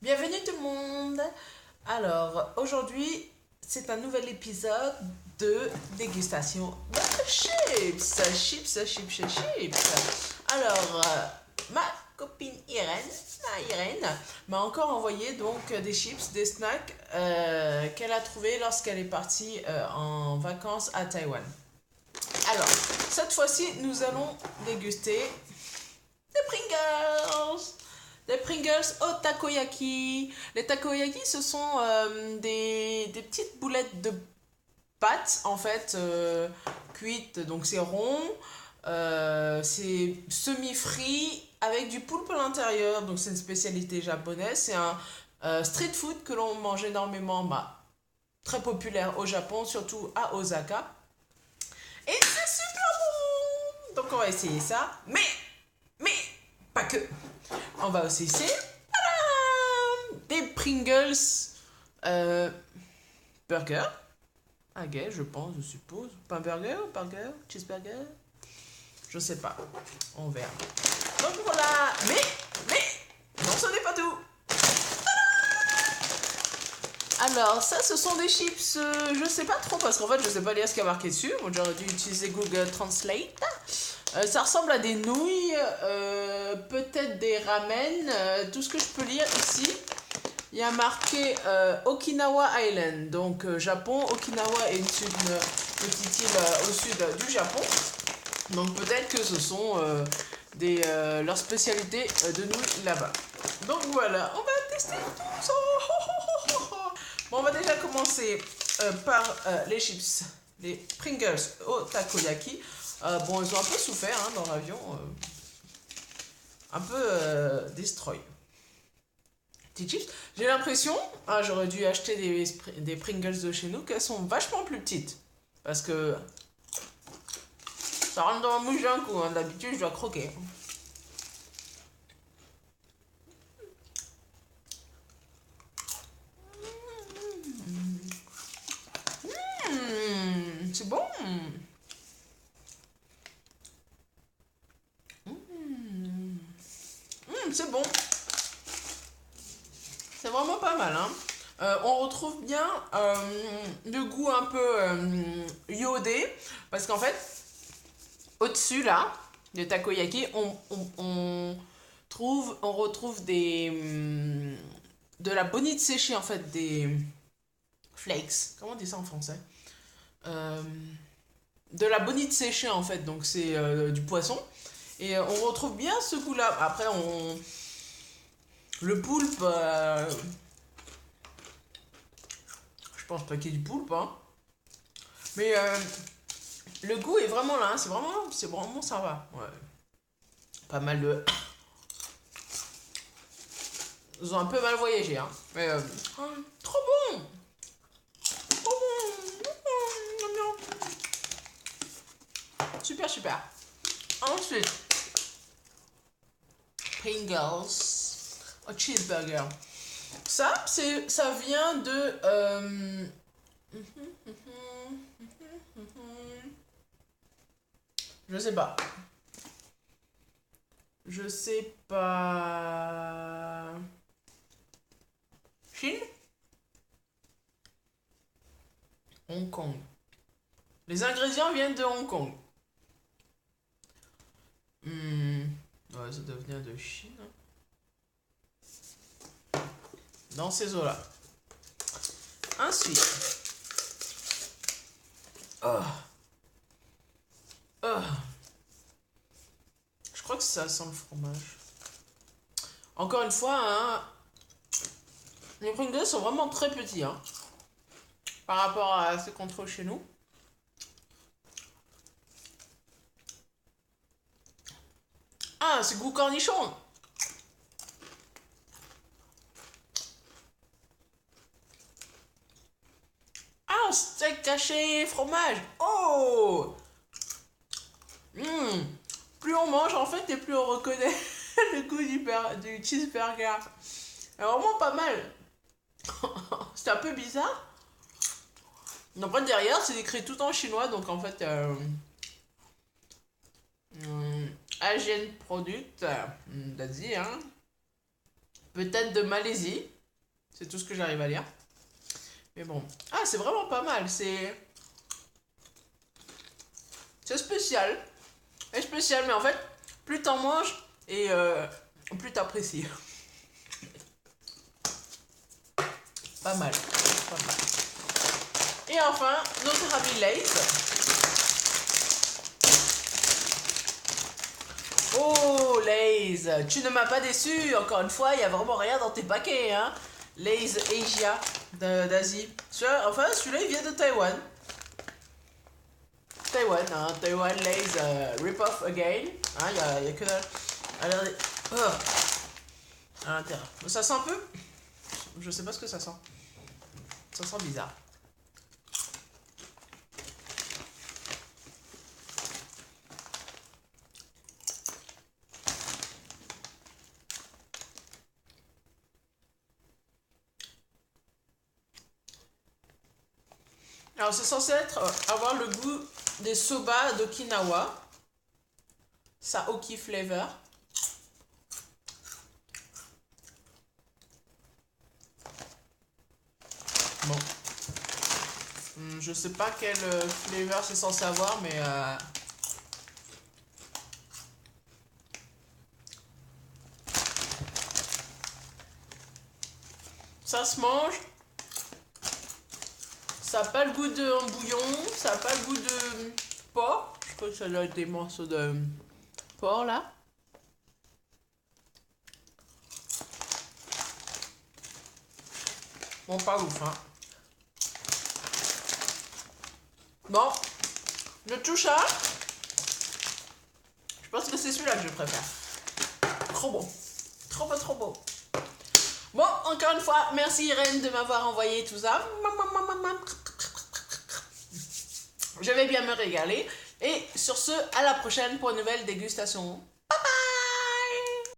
Bienvenue tout le monde. Alors, aujourd'hui, c'est un nouvel épisode de dégustation de chips. Alors, ma copine Irène, m'a encore envoyé donc des chips, des snacks qu'elle a trouvés lorsqu'elle est partie en vacances à Taïwan. Alors, cette fois-ci, nous allons déguster des Pringles. Des Pringles au takoyaki. Les takoyaki, ce sont des petites boulettes de pâte, en fait, cuites. Donc c'est rond, c'est semi-frit, avec du poulpe à l'intérieur. Donc c'est une spécialité japonaise. C'est un street food que l'on mange énormément, très populaire au Japon, surtout à Osaka. Et c'est super bon. Donc on va essayer ça. Mais, pas que. On va aussi essayer des Pringles euh, burger. Ah, gay, je pense, je suppose. Pas un burger, cheeseburger. Je sais pas. On verra. Donc voilà. Mais, non, ce n'est pas tout. Alors, ça, ce sont des chips. Je sais pas trop parce qu'en fait, je sais pas lire ce qu'il y a marqué dessus. Moi, j'aurais dû utiliser Google Translate. Ça ressemble à des nouilles, peut-être des ramen. Tout ce que je peux lire ici, il y a marqué Okinawa Island, donc Japon. Okinawa est une petite île au sud du Japon. Donc peut-être que ce sont leurs spécialités de nouilles là-bas. Donc voilà, on va tester tout ça. Bon, on va déjà commencer par les chips, les Pringles au takoyaki. Bon, ils ont un peu souffert dans l'avion, un peu destroy. Petites chips. J'ai l'impression, j'aurais dû acheter des Pringles de chez nous, qu'elles sont vachement plus petites. Parce que ça rentre dans ma bouche d'un coup, d'habitude je dois croquer. C'est bon. C'est bon. C'est vraiment pas mal. On retrouve bien le goût un peu iodé. Parce qu'en fait, au-dessus là, de takoyaki, on retrouve de la bonite séchée en fait, des flakes. Comment on dit ça en français? Euh, de la bonite séchée en fait, donc c'est du poisson. Et on retrouve bien ce goût-là. Après, le poulpe, je pense pas qu'il y ait du poulpe, hein. Mais le goût est vraiment là, c'est vraiment sympa. Ouais. Pas mal de. Ils ont un peu mal voyagé, hein. Mais trop bon! Trop bon! Super, super. Ensuite, Pringles au cheeseburger. Ça vient de. Je sais pas. Je sais pas. Chine? Hong Kong. Les ingrédients viennent de Hong Kong. Ouais, ça doit venir de Chine. Dans ces eaux-là. Ensuite. Oh. Oh. Je crois que ça sent le fromage. Encore une fois, les Pringles sont vraiment très petits, par rapport à ce qu'on trouve chez nous. Ah, c'est goût cornichon. Ah, steak caché, fromage. Oh. Hmm. Plus on mange en fait et plus on reconnaît le goût du cheeseburger. C'est vraiment pas mal. C'est un peu bizarre. Après derrière c'est écrit tout en chinois donc en fait Asian Product d'Asie peut-être de Malaisie. C'est tout ce que j'arrive à lire. Mais bon. Ah, c'est vraiment pas mal. C'est spécial. C'est spécial, mais en fait, plus t'en manges et plus t'apprécies. Pas mal. Pas mal. Et enfin, notre ami Lay's. Oh, Lay's, tu ne m'as pas déçu. Encore une fois, il n'y a vraiment rien dans tes paquets. Hein. Lay's Asia d'Asie. Enfin, celui-là, il vient de Taïwan. Taïwan, hein. Taïwan, Lay's rip-off again. Il y a que dalle. Alors, à l'intérieur. Ça sent un peu. Je sais pas ce que ça sent. Ça sent bizarre. Alors, c'est censé avoir le goût des soba d'Okinawa. Saoki flavor. Bon. Je sais pas quel flavor c'est censé avoir, mais... ça se mange. Ça n'a pas le goût d'un bouillon. Ça n'a pas le goût de porc. Je crois que ça doit être des morceaux de porc, là. Bon, pas ouf, hein. Bon, le toucha. Je pense que c'est celui-là que je préfère. Trop beau. Trop beau, trop beau. Bon, encore une fois, merci Irène de m'avoir envoyé tout ça. Je vais bien me régaler. Et sur ce, à la prochaine pour une nouvelle dégustation.